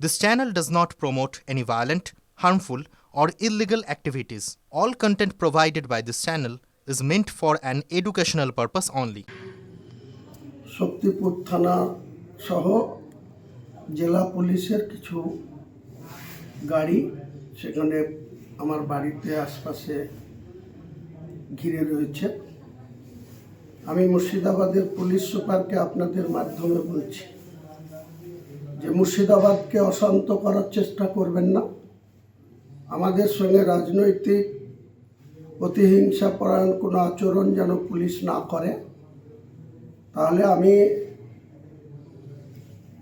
This channel does not promote any violent, harmful, or illegal activities. All content provided by this channel is meant for an educational purpose only. Shaktipur থানা সহ জেলা পুলিশের কিছু গাড়ি সেখানে আমার বাড়িতে আশপাশে ঘিরে রয়েছে। আমি মুর্শিদাবাদের পুলিশ সুপারকে আপনাদের মাধ্যমে বলছি যে মুর্শিদাবাদকে অশান্ত করার চেষ্টা করবেন না। আমাদের সঙ্গে রাজনৈতিক প্রতিহিংসা পরায়ণ কোনো আচরণ যেন পুলিশ না করে। তাহলে আমি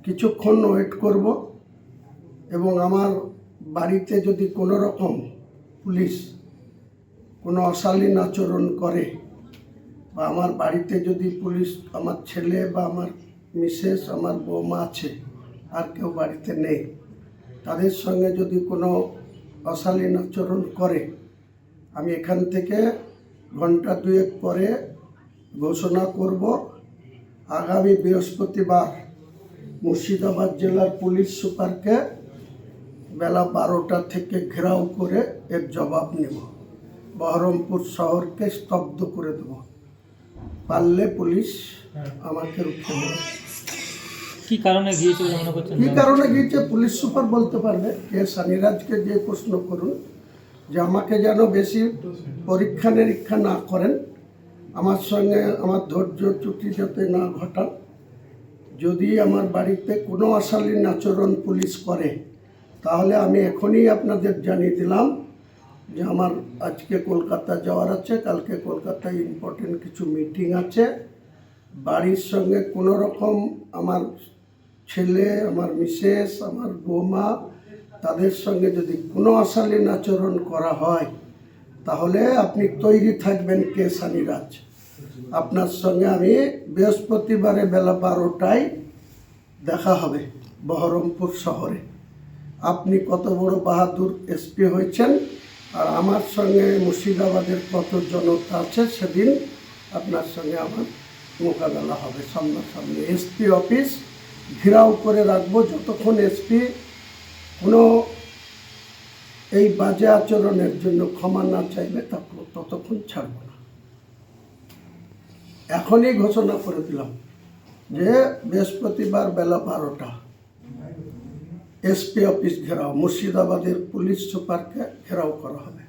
কিছুক্ষণ ওয়েট করব এবং আমার বাড়িতে যদি কোনো রকম পুলিশ কোনো অশালীন আচরণ করে বা আমার বাড়িতে যদি পুলিশ, আমার ছেলে বা আমার মিসেস, আমার বৌমা আছে, আর কেউ বাড়িতে নেই, তাদের সঙ্গে যদি কোনো অশালীন আচরণ করে, আমি এখান থেকে ঘন্টা দুয়েক পরে ঘোষণা করব আগামী বৃহস্পতিবার মুর্শিদাবাদ জেলার পুলিশ সুপারকে বেলা 12টা থেকে ঘেরাও করে এর জবাব নেব। বহরমপুর শহরকে স্তব্ধ করে দেব। পারলে পুলিশ আমাকে রুখে দেবে। কি কারণে গিয়েছে মনে করছেন? কি কারণে গিয়েছে পুলিশ সুপার বলতে পারবে। কে সানিরাজকে যে প্রশ্ন করুন যে আমাকে যেন বেশি পরীক্ষা নিরীক্ষা না করেন, আমার সঙ্গে আমার ধৈর্য চ্যুতি যাতে না ঘটান। যদি আমার বাড়িতে কোনো অশালীন আচরণ পুলিশ করে তাহলে আমি এখনই আপনাদের জানিয়ে দিলাম যে আমার আজকে কলকাতা যাওয়ার আছে, কালকে কলকাতায় ইম্পর্টেন্ট কিছু মিটিং আছে। বাড়ির সঙ্গে কোনো রকম আমার ছেলে, আমার মিসেস, আমার বৌমা, তাদের সঙ্গে যদি কোনো অশালীন আচরণ করা হয় তাহলে আপনি তৈরি থাকবেন কে সানিরাজ। আপনার সঙ্গে আমি বৃহস্পতিবারে বেলা 12টায় দেখা হবে বহরমপুর শহরে। আপনি কত বড় বাহাদুর এসপি হয়েছেন আর আমার সঙ্গে মুর্শিদাবাদের কত জনতা আছে, সেদিন আপনার সঙ্গে আমার মোকাবেলা হবে সামনাসামনি। এসপি অফিস ঘেরাও করে রাখবো যতক্ষণ এসপি কোনো এই বাজে আচরণের জন্য ক্ষমা না চাইবে ততক্ষণ ছাড়ব না। এখনই ঘোষণা করে দিলাম যে বৃহস্পতিবার বেলা 12টা এসপি অফিস ঘেরাও, মুর্শিদাবাদের পুলিশ সুপারকে ঘেরাও করা হবে।